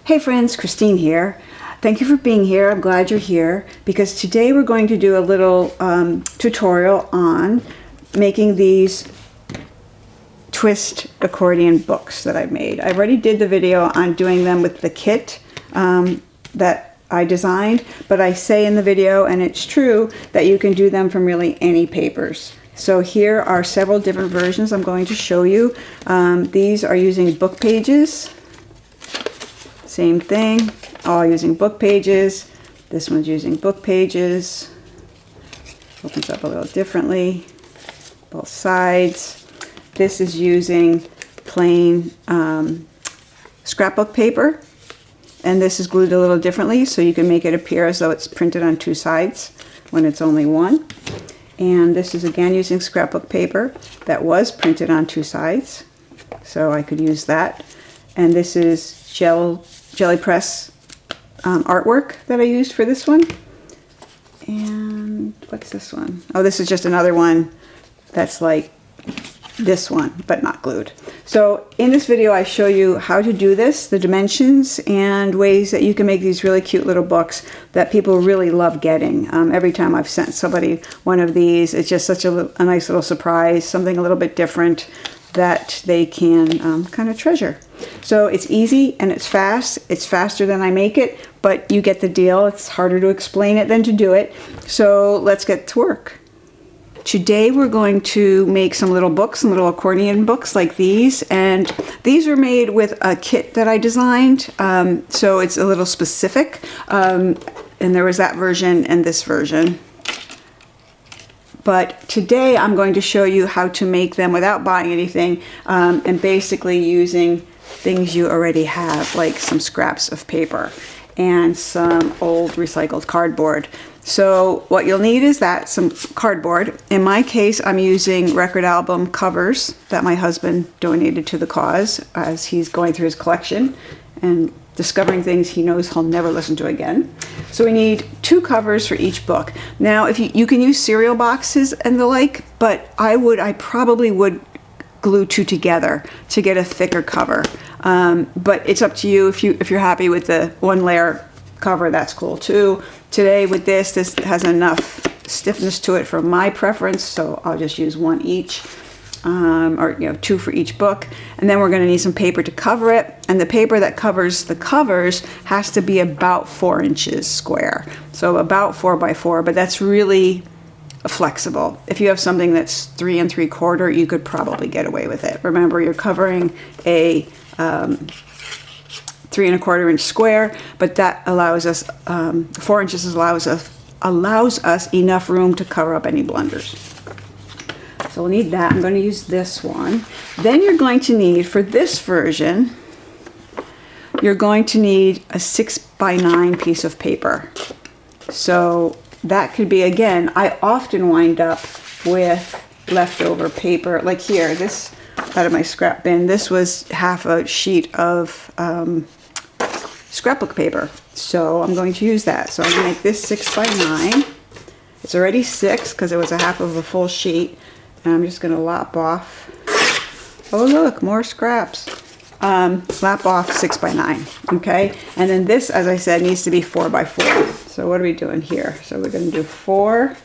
Hey friends, Christine here. Thank you for being here. I'm glad you're here because today we're going to do a little tutorial on making these twist accordion books that I've made. I already did the video on doing them with the kit that I designed, but I say in the video, and it's true, that you can do them from really any papers. So here are several different versions I'm going to show you. These are using book pages. Same thing, all using book pages. This one's using book pages. Opens up a little differently, both sides. This is using plain scrapbook paper, and this is glued a little differently so you can make it appear as though it's printed on two sides when it's only one. And this is again using scrapbook paper that was printed on two sides, so I could use that. And this is jelly press artwork that I used for this one. And what's this one? Oh, this is just another one that's like this one, but not glued. So in this video, I show you how to do this, the dimensions, and ways that you can make these really cute little books that people really love getting. Every time I've sent somebody one of these, it's just such a nice little surprise, something a little bit different that they can kind of treasure. So it's easy and it's fast. It's faster than I make it, but you get the deal. It's harder to explain it than to do it. So let's get to work. Today we're going to make some little books, some little accordion books like these, and these are made with a kit that I designed, so it's a little specific, and there was that version and this version. But today I'm going to show you how to make them without buying anything, and basically using things you already have, like some scraps of paper and some old recycled cardboard. So what you'll need is that, some cardboard. In my case, I'm using record album covers that my husband donated to the cause as he's going through his collection and discovering things he knows he'll never listen to again. So we need 2 covers for each book. Now, if you can use cereal boxes and the like, but I probably would glue 2 together to get a thicker cover. But it's up to you. If you're happy with the 1 layer cover, that's cool too. Today with this has enough stiffness to it for my preference, so I'll just use 1 each, or 2 for each book. And then we're going to need some paper to cover it, and the paper that covers the covers has to be about 4 inches square, so about 4 by 4, but that's really flexible. If you have something that's 3 3/4, you could probably get away with it. Remember, you're covering a 3 1/4 inch square, but that allows us 4 inches allows us enough room to cover up any blunders. So we'll need that. I'm going to use this one. Then you're going to need, for this version, you're going to need a 6 by 9 piece of paper. So that could be, again, I often wind up with leftover paper. Like here, this out of my scrap bin, this was half a sheet of scrapbook paper, so I'm going to use that. So I'm going to make this 6 by 9. It's already 6 because it was a half of a full sheet, and I'm just going to lop off. Oh look, more scraps. Lap off 6 by 9. Okay, and then this, as I said, needs to be 4 by 4. So what are we doing here? So we're going to do 4.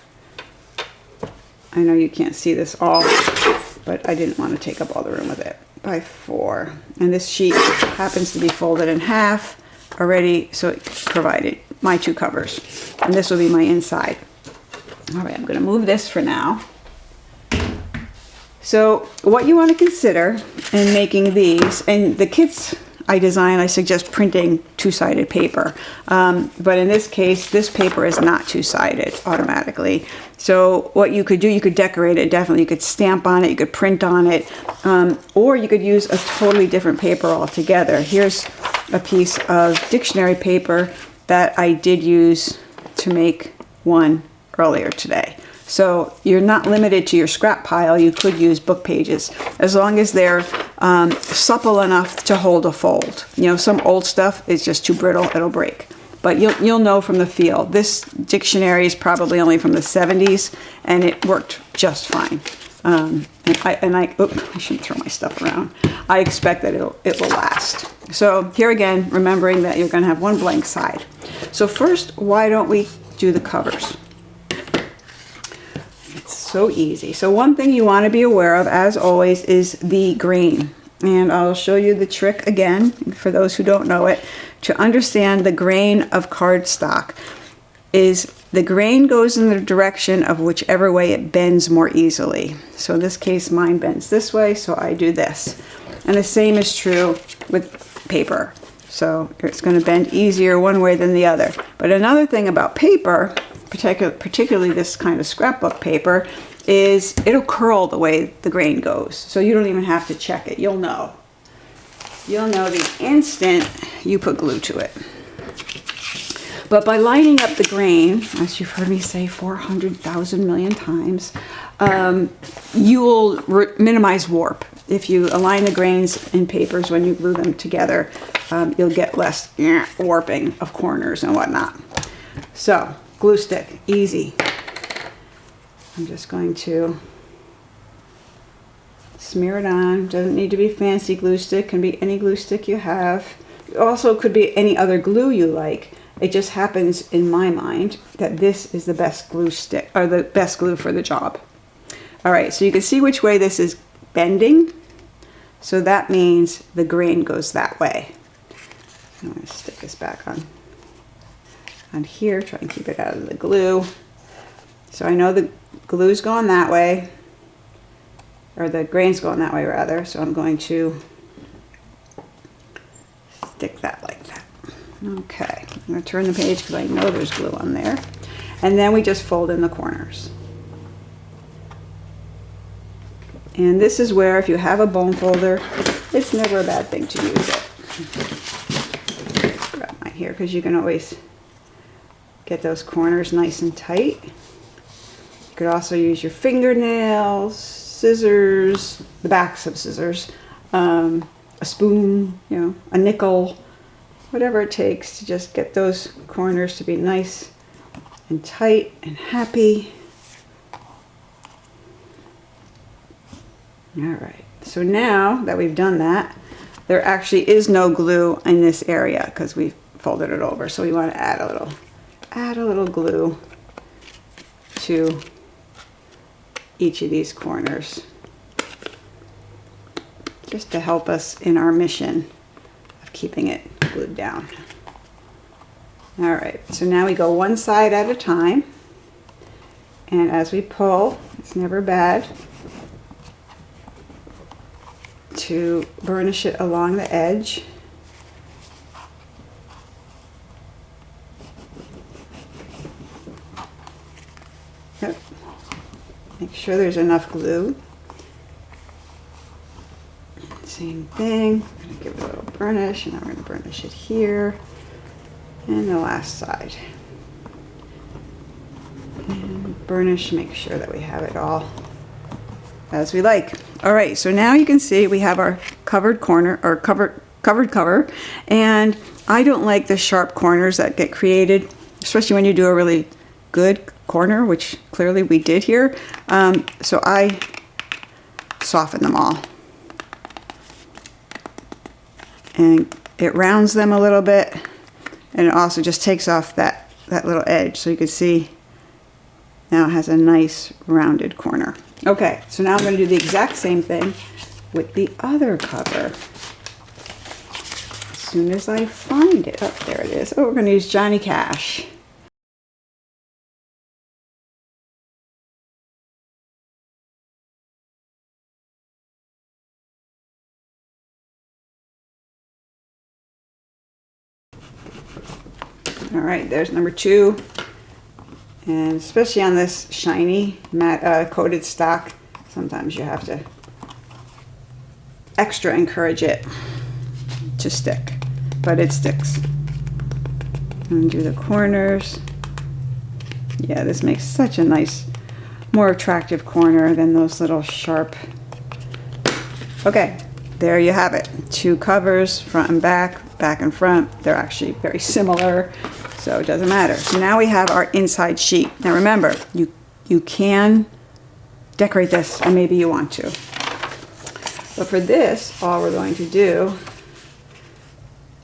I know you can't see this all, but I didn't want to take up all the room with it. By 4, and this sheet happens to be folded in half already, so it provided my 2 covers, and this will be my inside. All right, I'm going to move this for now. So what you want to consider in making these, and the kits I design, I suggest printing 2-sided paper, but in this case, this paper is not 2-sided automatically. So what you could do, you could decorate it, definitely. You could stamp on it, you could print on it, or you could use a totally different paper altogether. Here's a piece of dictionary paper that I did use to make one earlier today. So you're not limited to your scrap pile. You could use book pages as long as they're supple enough to hold a fold. Some old stuff is just too brittle, it'll break. But you'll know from the feel. This dictionary is probably only from the 70s, and it worked just fine. And I shouldn't throw my stuff around. I expect that it will last. So here again, remembering that you're going to have one blank side. So first, why don't we do the covers? It's so easy. So one thing you want to be aware of, as always, is the grain. And I'll show you the trick again, for those who don't know it. To understand the grain of cardstock is the grain goes in the direction of whichever way it bends more easily. So in this case, mine bends this way, so I do this. And the same is true with paper. So it's going to bend easier one way than the other. But another thing about paper, particularly this kind of scrapbook paper, is it'll curl the way the grain goes. So you don't even have to check it. You'll know. You'll know the instant you put glue to it. But by lining up the grain, as you've heard me say 400,000 million times, you will minimize warp. If you align the grains in papers when you glue them together, you'll get less warping of corners and whatnot. So, glue stick, easy. I'm just going to smear it on. Doesn't need to be fancy glue stick, can be any glue stick you have. It also could be any other glue you like. It just happens in my mind that this is the best glue stick, or the best glue for the job. All right, so you can see which way this is bending. So that means the grain goes that way. I'm going to stick this back on here, try and keep it out of the glue. So I know the glue's going that way, or the grain's going that way rather, so I'm going to stick that like that. Okay, I'm going to turn the page because I know there's glue on there. And then we just fold in the corners. And this is where, if you have a bone folder, it's never a bad thing to use it. Grab mine here because you can always get those corners nice and tight. You could also use your fingernails, scissors, the backs of scissors, a spoon, a nickel, whatever it takes to just get those corners to be nice and tight and happy. All right, so now that we've done that, there actually is no glue in this area because we've folded it over. So we want to add a little glue to each of these corners, just to help us in our mission of keeping it glued down. All right, so now we go one side at a time, and as we pull, it's never bad to burnish it along the edge. Yep. Make sure there's enough glue. Same thing, I'm going to give it a little burnish, and I'm going to burnish it here and the last side. And burnish, make sure that we have it all as we like. All right, so now you can see we have our covered corner, or covered cover, and I don't like the sharp corners that get created, especially when you do a really good corner, which clearly we did here. So I soften them all. And it rounds them a little bit, and it also just takes off that little edge. So you can see now it has a nice rounded corner. Okay, so now I'm going to do the exact same thing with the other cover. As soon as I find it, oh, there it is. Oh, we're going to use Johnny Cash. All right, there's number 2. And especially on this shiny matte coated stock, sometimes you have to extra encourage it to stick, but it sticks. And do the corners. Yeah, this makes such a nice, more attractive corner than those little sharp. Okay, there you have it. 2 covers, front and back and front. They're actually very similar, so it doesn't matter. So now we have our inside sheet. Now remember, you can decorate this, or maybe you want to. But for this, all we're going to do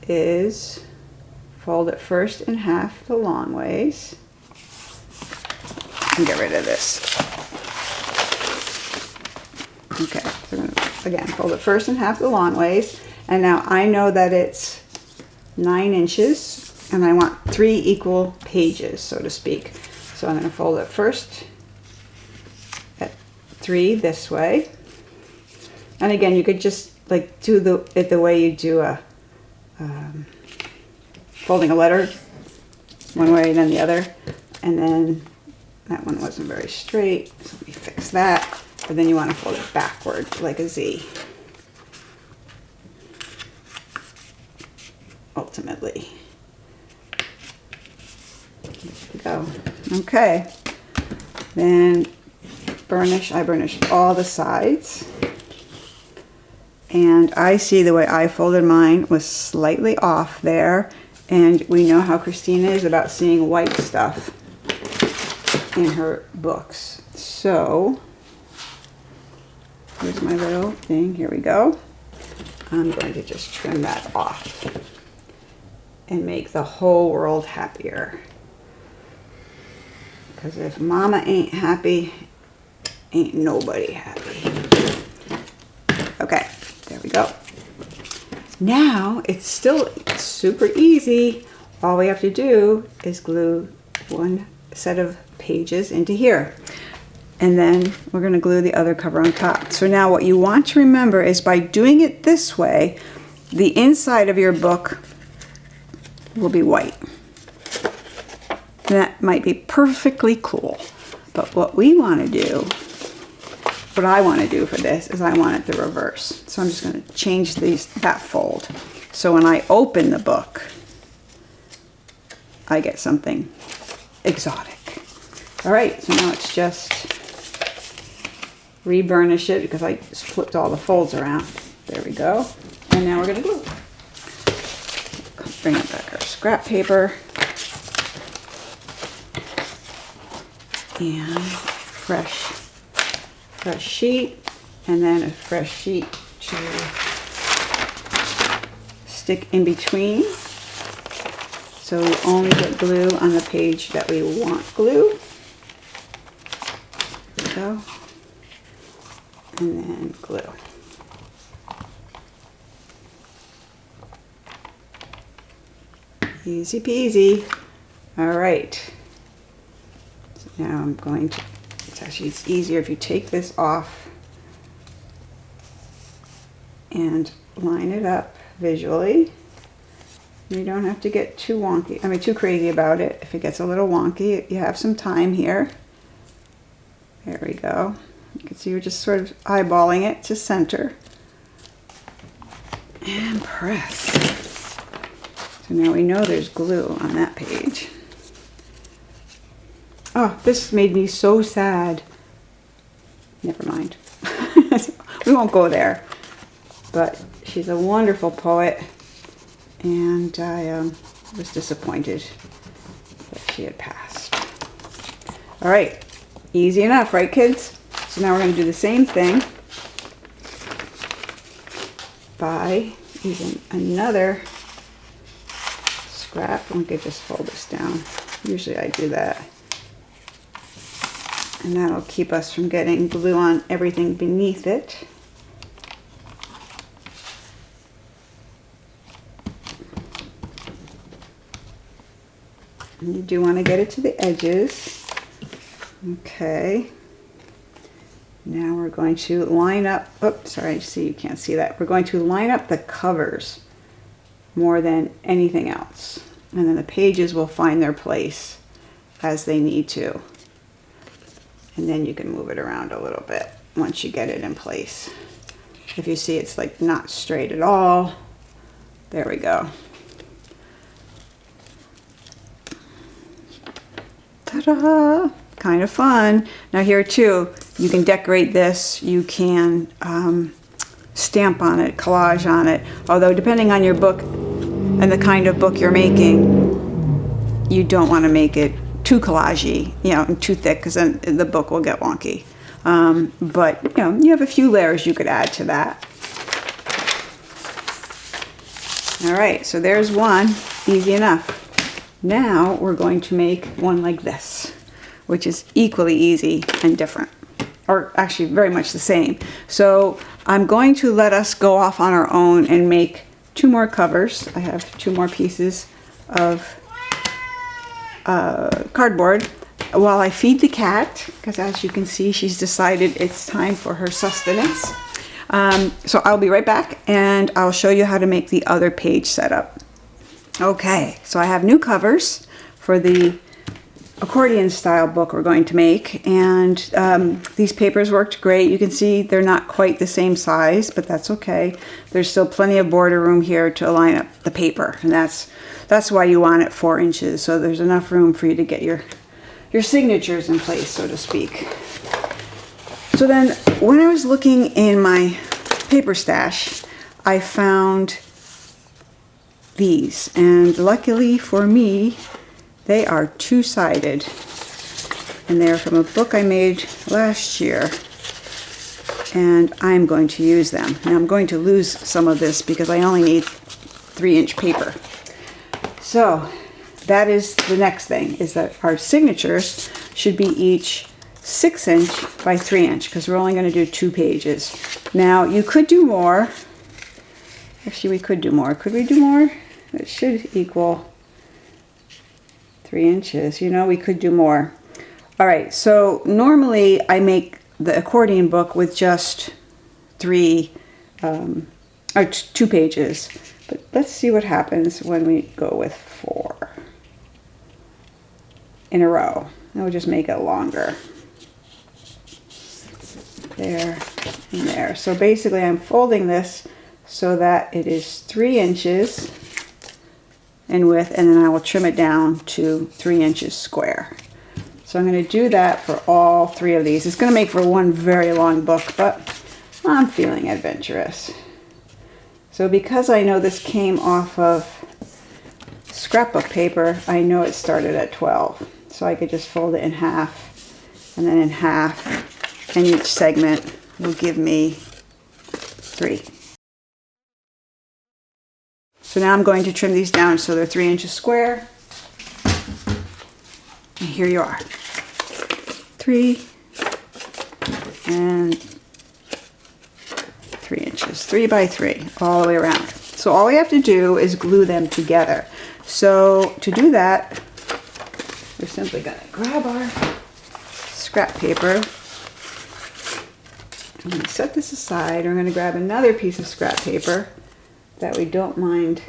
is fold it first in half the long ways and get rid of this. Okay, so I'm gonna, again, fold it first in half the long ways, and now I know that it's 9 inches, and I want 3 equal pages, so to speak. So I'm gonna fold it first at 3 this way, and again, you could just like do it the way you do a folding a letter, one way and then the other, and then that one wasn't very straight, so let me fix that. But then you want to fold it backward like a Z. Ultimately. There we go. Okay. Then burnish. I burnished all the sides. And I see the way I folded mine was slightly off there. And we know how Christina is about seeing white stuff in her books. So, here's my little thing. Here we go. I'm going to just trim that off and make the whole world happier. Because if Mama ain't happy, ain't nobody happy. Okay, there we go. Now, it's still super easy. All we have to do is glue one set of pages into here. And then we're going to glue the other cover on top. So now what you want to remember is by doing it this way, the inside of your book will be white. That might be perfectly cool. But what we want to do, what I want to do for this is I want it the reverse. So I'm just going to change that fold. So when I open the book, I get something exotic. All right, so now it's just re-burnish it because I just flipped all the folds around. There we go. And now we're going to glue. Bring it back our scrap paper. And fresh sheet. And then a fresh sheet to stick in between. So we only get glue on the page that we want glue. There we go. And then glue. Easy peasy. All right. So now I'm going to, it's easier if you take this off and line it up visually. You don't have to get too wonky, too crazy about it. If it gets a little wonky, you have some time here. There we go. You can see we're just sort of eyeballing it to center. And press. So now we know there's glue on that page. Oh, this made me so sad. Never mind. We won't go there. But she's a wonderful poet. And I was disappointed that she had passed. All right. Easy enough, right, kids? So now we're going to do the same thing by using another scrap. I could just fold this down. Usually I do that. And that'll keep us from getting glue on everything beneath it. And you do want to get it to the edges. Okay. Now we're going to line up, oops, sorry, see, you can't see that. We're going to line up the covers more than anything else. And then the pages will find their place as they need to. And then you can move it around a little bit once you get it in place. If you see it's like not straight at all, there we go. Ta-da! Kind of fun. Now here too, you can decorate this, you can stamp on it, collage on it. Although depending on your book and the kind of book you're making, you don't want to make it too collagey, and too thick, because then the book will get wonky. But you know, you have a few layers you could add to that. All right, so there's one, easy enough. Now we're going to make one like this, which is equally easy and different, or actually very much the same. So I'm going to let us go off on our own and make 2 more covers. I have 2 more pieces of cardboard while I feed the cat, because as you can see, she's decided it's time for her sustenance. So I'll be right back and I'll show you how to make the other page setup. Okay, so I have new covers for the accordion style book we're going to make, and these papers worked great. You can see they're not quite the same size, but that's okay. There's still plenty of border room here to line up the paper, and that's why you want it 4 inches, so there's enough room for you to get your signatures in place, so to speak. So then when I was looking in my paper stash, I found these, and luckily for me, they are 2-sided, and they're from a book I made last year, and I'm going to use them. Now I'm going to lose some of this because I only need 3-inch paper. So that is the next thing, is that our signatures should be each 6-inch by 3-inch, because we're only going to do 2 pages. Now you could do more. Actually, we could do more. Could we do more? It should equal 3 inches. You know, we could do more. All right, so normally I make the accordion book with just 2 pages. But let's see what happens when we go with 4 in a row. And we'll just make it longer. There and there. So basically I'm folding this so that it is 3 inches in width, and then I will trim it down to 3 inches square. So I'm going to do that for all 3 of these. It's going to make for one very long book, but I'm feeling adventurous. So because I know this came off of scrapbook paper, I know it started at 12. So I could just fold it in half and then in half, and each segment will give me 3. So now I'm going to trim these down so they're 3 inches square. And here you are. 3 and 3 inches. 3 by 3 all the way around. So all we have to do is glue them together. So to do that, we're simply going to grab our scrap paper. I'm going to set this aside. We're going to grab another piece of scrap paper that we don't mind.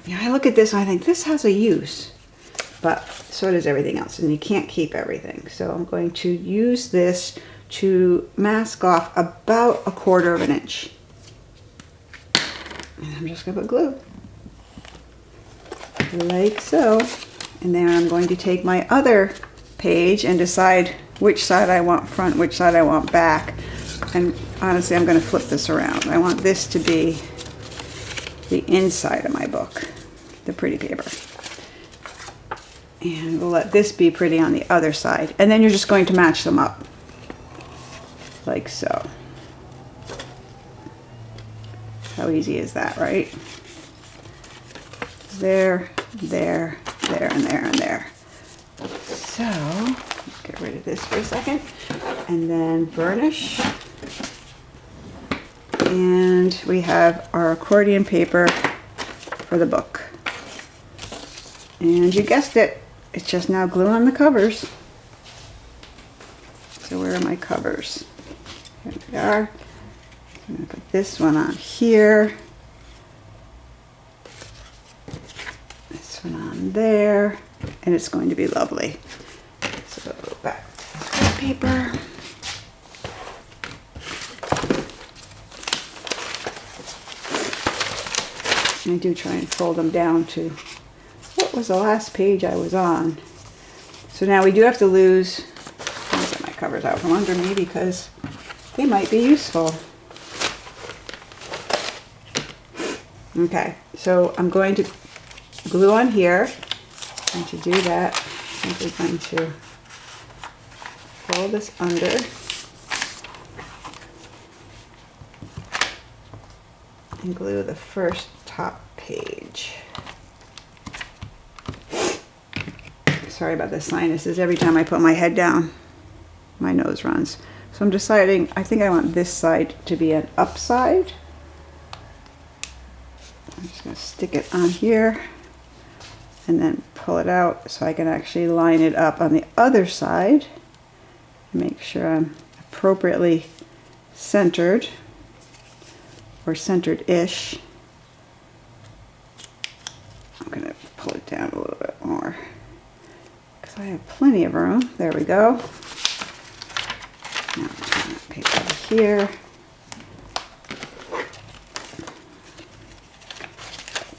Yeah, I look at this and I think this has a use, but so does everything else, and you can't keep everything. So I'm going to use this to mask off about 1/4 inch. And I'm just going to put glue. Like so. And then I'm going to take my other page and decide which side I want front, which side I want back. And honestly, I'm going to flip this around. I want this to be the inside of my book, the pretty paper. And we'll let this be pretty on the other side. And then you're just going to match them up. Like so. How easy is that, right? There, there, there, and there, and there. So, get rid of this for a second. And then burnish. And we have our accordion paper for the book. And you guessed it, it's just now glue on the covers. So where are my covers? Here they are. I'm going to put this one on here. This one on there. And it's going to be lovely. So back to the paper. I do try and fold them down to what was the last page I was on. So now we do have to lose, I'll get my covers out from under me because they might be useful. Okay, so I'm going to glue on here, and to do that, I'm simply going to pull this under. And glue the first top page. Sorry about the sinuses. Every time I put my head down, my nose runs. So I'm deciding, I think I want this side to be an up side. I'm just going to stick it on here and then pull it out so I can actually line it up on the other side. Make sure I'm appropriately centered, or centered-ish. I'm going to pull it down a little bit more because I have plenty of room. There we go. Now turn that page over here.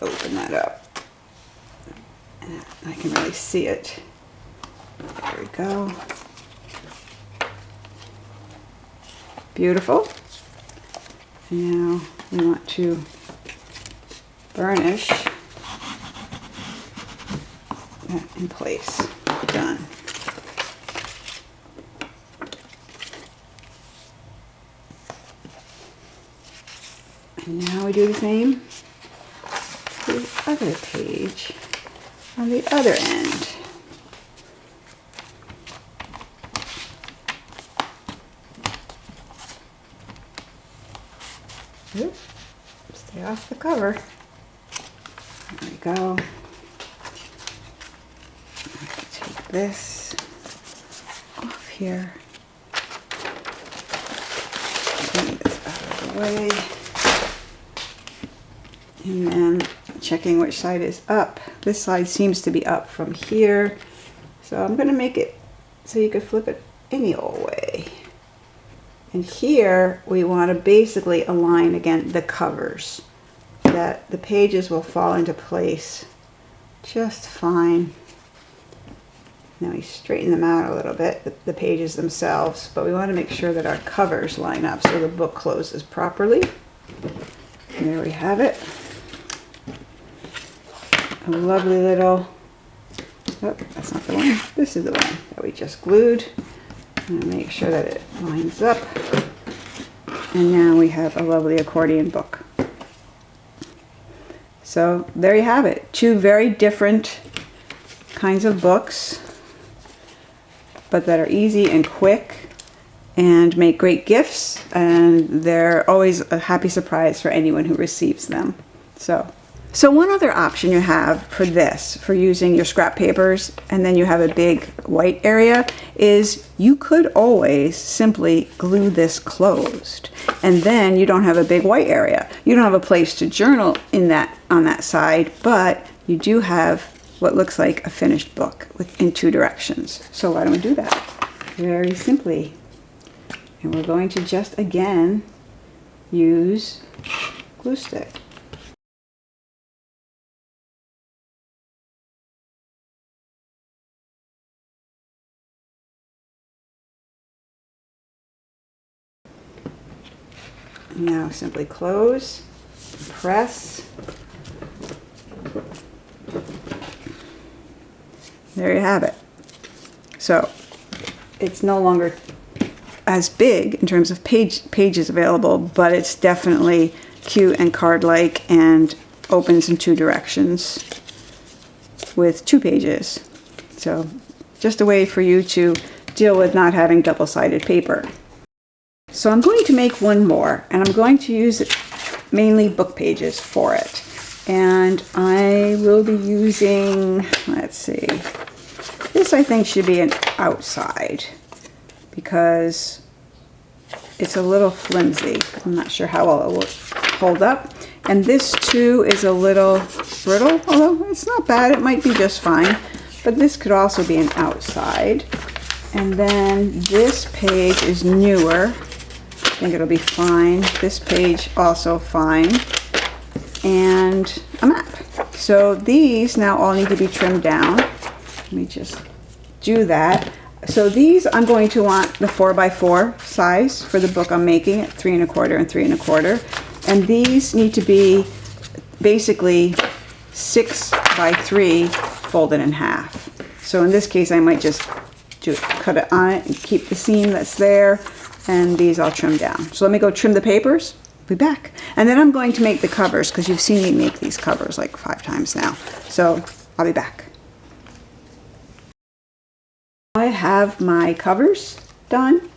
Open that up. And I can really see it. There we go. Beautiful. And now we want to burnish that in place. Done. And now we do the same to the other page on the other end. Oops, stay off the cover. There we go. Take this off here. Bring this out of the way. And then checking which side is up. This side seems to be up from here. So I'm going to make it so you could flip it any old way. And here we want to basically align again the covers, that the pages will fall into place just fine. Now we straighten them out a little bit, the pages themselves, but we want to make sure that our covers line up so the book closes properly. And there we have it. A lovely little, oh, that's not the one. This is the one that we just glued. And make sure that it lines up. And now we have a lovely accordion book. So there you have it. Two very different kinds of books, but that are easy and quick and make great gifts, and they're always a happy surprise for anyone who receives them. So one other option you have for this, for using your scrap papers, and then you have a big white area, is you could always simply glue this closed, and then you don't have a big white area. You don't have a place to journal in that on that side, but you do have what looks like a finished book in two directions. So why don't we do that? Very simply. And we're going to just again use glue stick. Now simply close, press. There you have it. So it's no longer as big in terms of pages available, but it's definitely cute and card-like and opens in two directions with two pages. So just a way for you to deal with not having double-sided paper. So I'm going to make one more, and I'm going to use mainly book pages for it. And I will be using, let's see, this I think should be an outside because it's a little flimsy. I'm not sure how well it will hold up. And this too is a little brittle, although it's not bad, it might be just fine. But this could also be an outside. And then this page is newer. I think it'll be fine. This page also fine. And a map. So these now all need to be trimmed down. Let me just do that. So these I'm going to want the 4x4 size for the book I'm making at 3 1/4 and 3 1/4. And these need to be basically 6 by 3 folded in half. So in this case I might just cut it on it and keep the seam that's there. And these I'll trim down. So let me go trim the papers. Be back. And then I'm going to make the covers because you've seen me make these covers like 5 times now. So I'll be back. I have my covers done,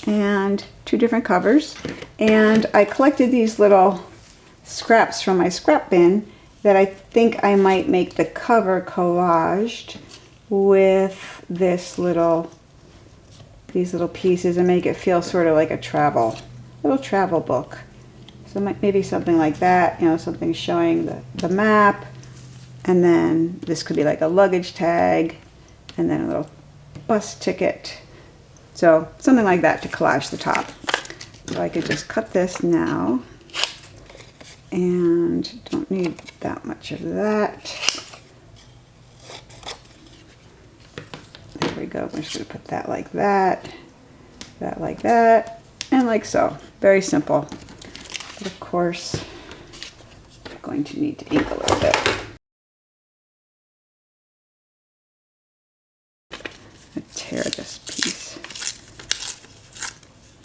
and 2 different covers, and I collected these little scraps from my scrap bin that I think I might make the cover collaged with these little pieces and make it feel sort of like a little travel book. So maybe something like that, you know, something showing the map, and then this could be like a luggage tag, and then a little bus ticket. So something like that to collage the top. So I could just cut this now, and don't need that much of that. There we go. I'm just going to put that like that, that like that, and like so. Very simple. But of course, I'm going to need to ink a little bit. Tear this piece.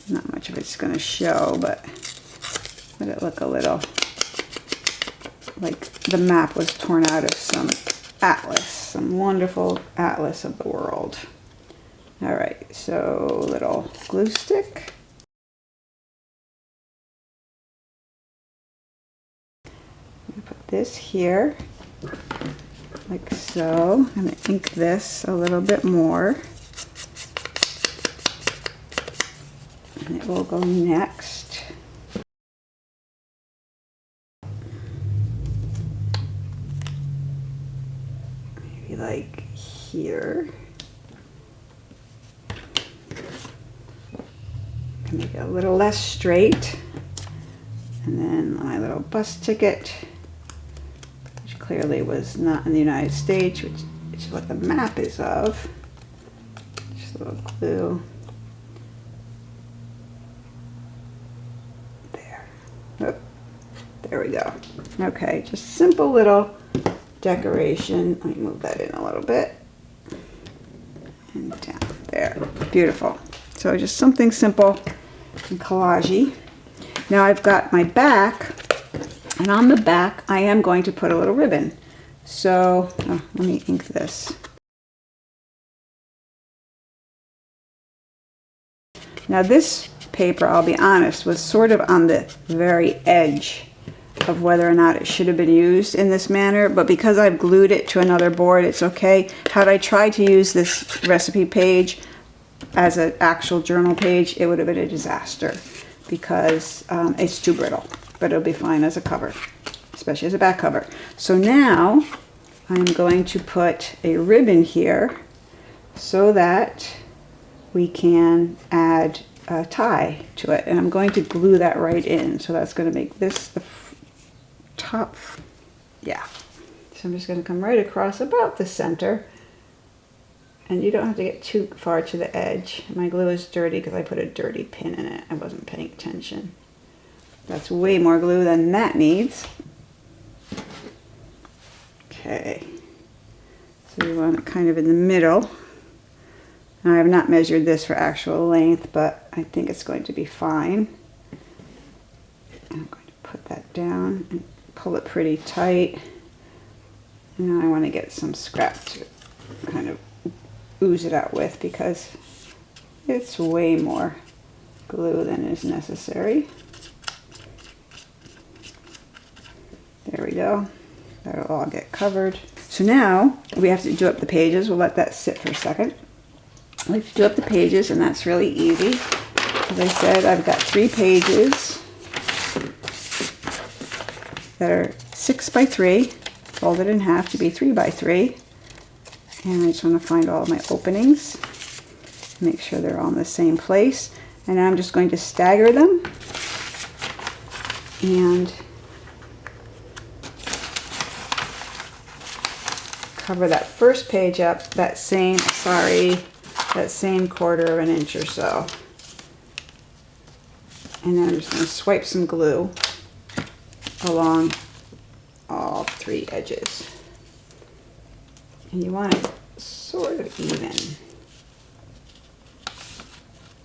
Not much of it's going to show, but let it look a little like the map was torn out of some atlas, some wonderful atlas of the world. All right, so little glue stick. I'm going to put this here, like so. I'm going to ink this a little bit more. And it will go next. Maybe like here. Make it a little less straight. And then my little bus ticket, which clearly was not in the United States, which is what the map is of. Just a little glue. Oh, there we go. Okay, just simple little decoration. Let me move that in a little bit. And down there. Beautiful. So just something simple and collagey. Now I've got my back, and on the back I am going to put a little ribbon. So let me ink this. Now this paper, I'll be honest, was sort of on the very edge of whether or not it should have been used in this manner, but because I've glued it to another board, it's okay. Had I tried to use this recipe page as an actual journal page, it would have been a disaster because it's too brittle, but it'll be fine as a cover, especially as a back cover. So now I'm going to put a ribbon here so that we can add a tie to it, and I'm going to glue that right in. So that's going to make this the top. Yeah. So I'm just going to come right across about the center, and you don't have to get too far to the edge. My glue is dirty because I put a dirty pin in it. I wasn't paying attention. That's way more glue than that needs. Okay. So you want it kind of in the middle. Now, I have not measured this for actual length, but I think it's going to be fine. I'm going to put that down and pull it pretty tight. And now I want to get some scrap to kind of ooze it out with because it's way more glue than is necessary. There we go. That'll all get covered. So now we have to do up the pages. We'll let that sit for a second. I like to do up the pages, and that's really easy. As I said, I've got 3 pages that are 6 by 3, folded in half to be 3 by 3. And I just want to find all my openings, make sure they're all in the same place. And I'm just going to stagger them and cover that first page up that same 1/4 of an inch or so. And then I'm just going to swipe some glue along all 3 edges. And you want it sort of even.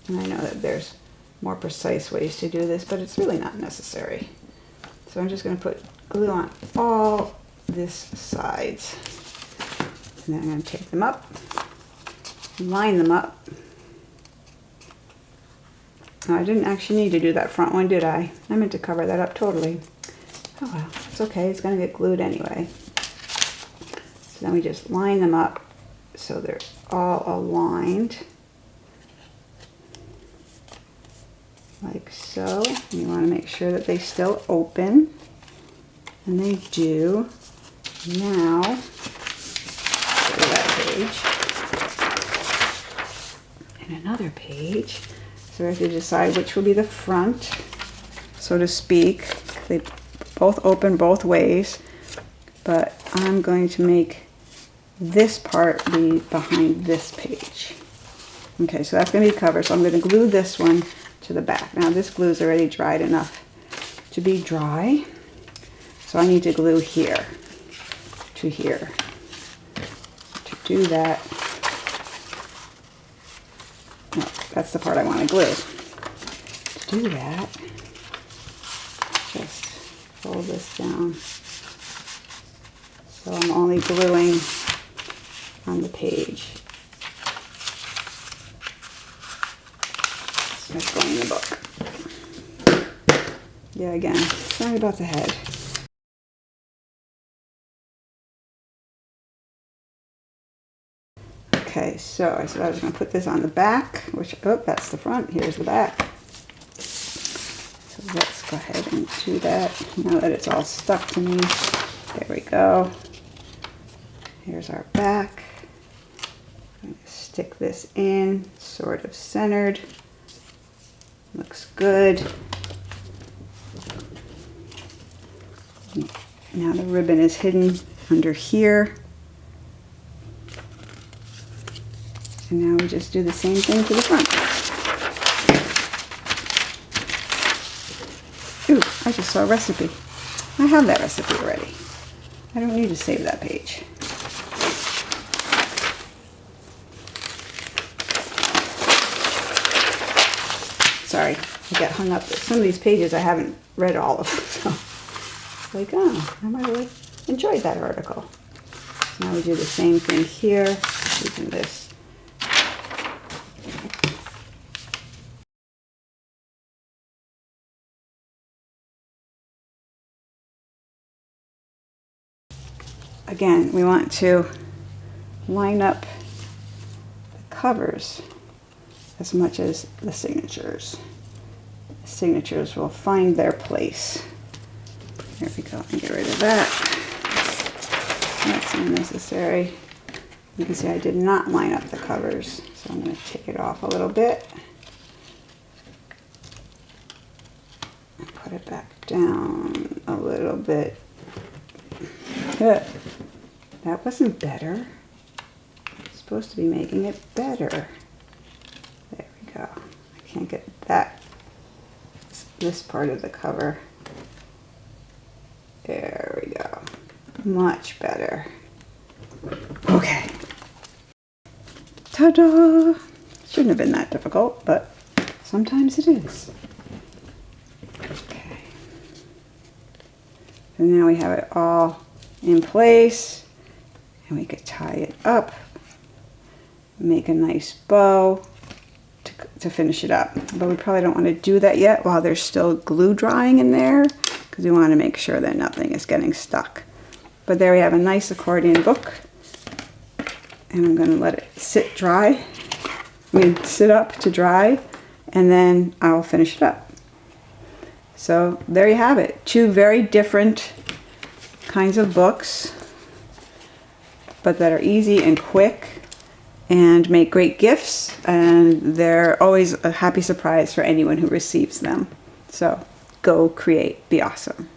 And I know that there's more precise ways to do this, but it's really not necessary. So I'm just going to put glue on all this sides. And then I'm going to take them up, line them up. Oh, I didn't actually need to do that front one, did I? I meant to cover that up totally. Oh well, it's okay. It's going to get glued anyway. So then we just line them up so they're all aligned. Like so. And you want to make sure that they still open. And they do. Now, go to that page. And another page. So we have to decide which will be the front, so to speak. They both open both ways, but I'm going to make this part be behind this page. Okay, so that's going to be covered. So I'm going to glue this one to the back. Now this glue is already dried enough to be dry, so I need to glue here to here. To do that, no, that's the part I want to glue. To do that, just fold this down. So I'm only gluing on the page. That's going in the book. Yeah, again, sorry about the head. Okay, so I said I was going to put this on the back, which, oh, that's the front. Here's the back. So let's go ahead and do that now that it's all stuck to me. There we go. Here's our back. I'm going to stick this in, sort of centered. Looks good. Now the ribbon is hidden under here. And now we just do the same thing to the front. Ooh, I just saw a recipe. I have that recipe already. I don't need to save that page. Sorry, I got hung up. Some of these pages I haven't read all of. So it's like, oh, I might have enjoyed that article. So now we do the same thing here, using this. Again, we want to line up the covers as much as the signatures. The signatures will find their place. There we go, and get rid of that. That's unnecessary. You can see I did not line up the covers, so I'm going to take it off a little bit. And put it back down a little bit. Good. That wasn't better. I'm supposed to be making it better. There we go. I can't get that, this part of the cover. There we go. Much better. Okay. Ta-da! Shouldn't have been that difficult, but sometimes it is. Okay. And now we have it all in place, and we could tie it up, make a nice bow to finish it up. But we probably don't want to do that yet while there's still glue drying in there, because we want to make sure that nothing is getting stuck. But there we have a nice accordion book, and I'm going to let it sit up to dry, and then I'll finish it up. So there you have it. Two very different kinds of books, but that are easy and quick and make great gifts, and they're always a happy surprise for anyone who receives them. So go create, be awesome.